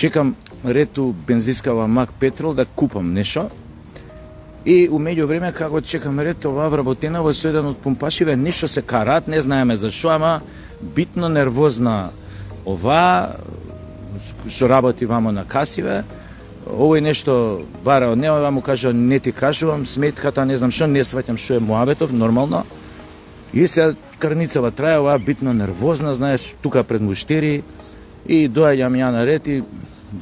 чекам ред у бензинскава Мак Петрол да купам нешто. И умеѓу време како чекам ред, ова вработена во еден од пумпашиве, нешто се карат, не знаеме зашо, ама битно нервозна ова што работи вамо на касиве. Овој нешто бара од неа, му кажа не ти кажувам, сметката, не знам што, не сваќам што е муабетов, нормално. И се карницава трае, ова битно нервозна, знаеш, тука пред муштери. И доаѓам ја на ред и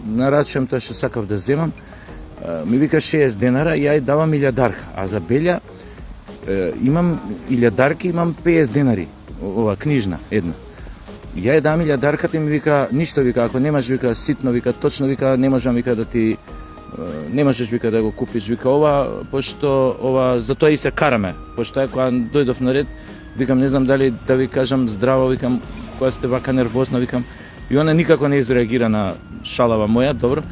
нарачувам тоа што сакав да земам. Ми вика 60 денара, ја ја давам илјадарка, а за Белја имам илјадарки, имам 50 денари, ова книжна една. Ја ја давам илјадарката и ми вика, ништо, вика, ако немаш, вика, ситно, вика, точно, вика, не можам, вика, да ти, не можеш, вика, да го купиш, вика, ова, пошто, ова, затоа и се караме, пошто е, кога дојдов на ред, викам, не знам дали да ви кажам здраво, викам, кога сте вака нервозна, викам, и она никако не изреагира на шалава моја, добро,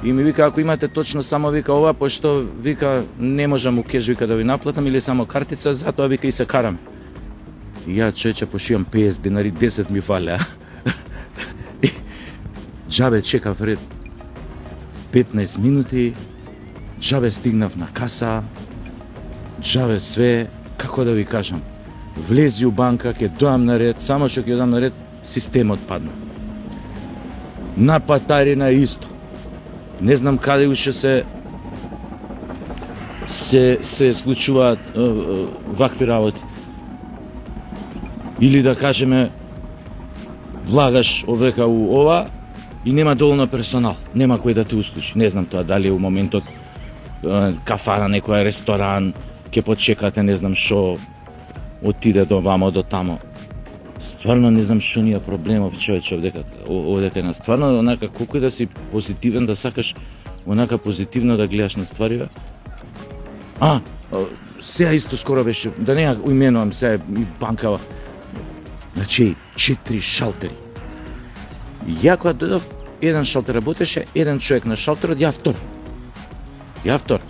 и ми вика, ако имате точно само, вика, ова, пошто, вика, не можам у кеш, вика, да ви наплатам, или само картица, затоа, вика, и се караме. И ја, човече, пошивам 50 денари, 10 ми фалеа. Джабе чекав ред 15 минути, джабе стигнав на каса, джабе све, како да ви кажам, влези у банка, ќе доам на ред, само што ќе доам на ред, системот падна. На патарина исто. Не знам каде уште се случуваат вакви работи. Или да кажеме, влагаш овека у ова и нема доволно персонал, нема кој да те услуши. Не знам тоа дали у моментот кафара, некој ресторан, ќе почекате, не знам шо, отиде до вамо, до тамо. Стварно не знам што ни е проблемов, човече, овдека на стварно, онака, колку да си позитивен, да сакаш онака позитивно да гледаш на стварива. Сега исто скоро беше, да не ја именувам сега и банкава, значи 4 шалтери. Ја кога дојдов, еден шалтер работеше, еден човек на шалтерот, ја втор.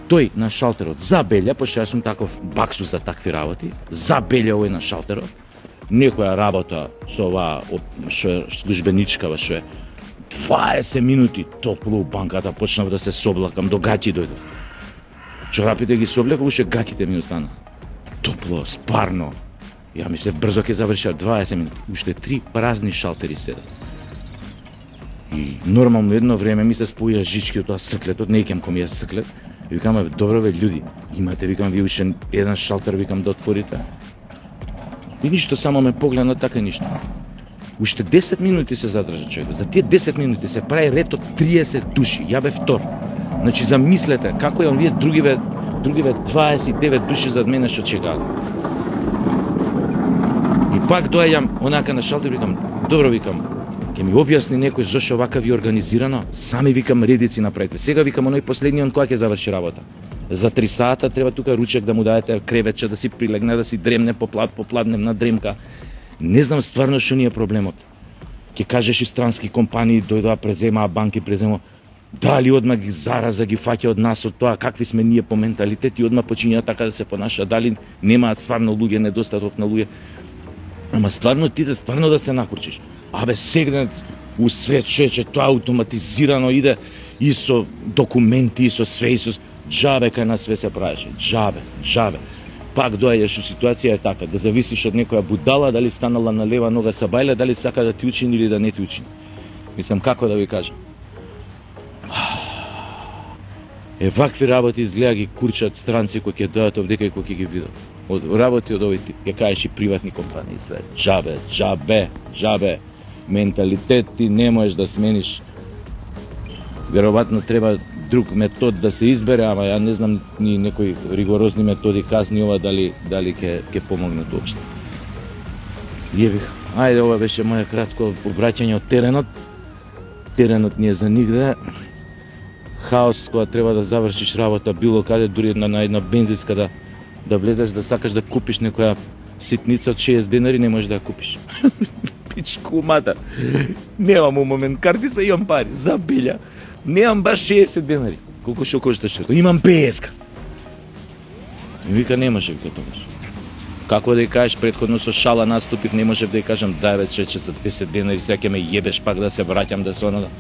Тој на шалтерот за Белја, пошто јас сум таков баксу за такви работи, за Белја овој на шалтерот, некоја работа со оваа што е службеничкава, што е 20 минути топло у банката, почнав да се соблакам, до гаќи дојдов. Чорапите ги соблекав, уште гаќите ми остана. Топло, спарно. Ја мислев брзо ќе завршат 20 минути, уште 3 празни шалтери седат. И нормално едно време ми се споја жички од тоа срклетот, не икем кој ми е срклет. И викам, добро бе, људи, имате, викам, ви уште еден шалтер, викам, да отворите. И ништо, само ме погледна така и ништо. Уште 10 минути се задржа човек. За тие 10 минути се прави ред од 30 души. Ја бе втор. Значи, замислете, како е оние другиве 29 души зад мене што чекаат. И пак доаѓам онака на шалтер, викам, добро, викам, ќе ми објасни некој зошто вака ви организирано, сами, викам, редици направите. Сега, викам, оној последниот кога ќе заврши работа. За 3 сата треба тука ручек да му дадете, креветче да си прилегне, да си дремне, попладнем на дремка. Не знам стварно што ни е проблемот. Ќе кажеш и странски компании дојдоа, преземаа банки, дали одма ги зараза ги фаќа од нас, од тоа какви сме ние по менталитет и одма почињаат така да се понашаат, дали немаат стварно луѓе, недостаток на луѓе. Ама стварно ти да се накурчиш. Сегнат у свет, човече, тоа автоматизирано иде и со документи, и со све, и со джабе кај нас све се правеше. Джабе. Пак доаѓаш у ситуација е така, да зависиш од некоја будала, дали станала на лева нога са бајле, дали сака да ти учини или да не ти учини. Мислам, како да ви кажам. Вакви работи изгледа ги курчат странци кои ќе дојдат овдека и кои ќе ги видат. Работи од овој тип, ќе кажеш и приватни компании све. Джабе. Менталитет ти не можеш да смениш. Веројатно треба друг метод да се избере, ама ја не знам ни некои ригорозни методи казни ова дали ќе помогнат уопште. Јевих. Ајде, ова беше моја кратко обраќање од теренот. Теренот не е за нигде. Хаос кога треба да завршиш работа било каде, дури на една бензинска да влезеш да сакаш да купиш некоја ситница од 60 денари, не можеш да ја купиш. Пичку мата. Немам у момент картица, имам пари за Белја. Немам баш 60 денари. Колку што кошташе? Имам 50. И вика, не може, вика тогаш. Како да ја кажеш, претходно со шала наступив, не можев да ја кажам, дај бе човече, за 10 дена и сега ќе ме јебеш пак да се враќам, да се оно.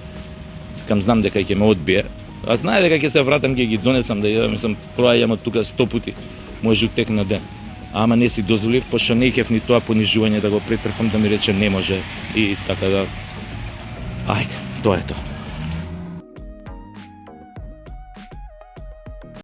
Викам, знам дека ќе ме одбие. А знае дека ќе се вратам, ќе ги донесам да јадам, сам проаѓам од тука 100 пати, може тек на ден. Ама не си дозволив, пошто не икев ни тоа понижување да го претрпам, да ми рече не може и така да. Ајде, тоа е тоа.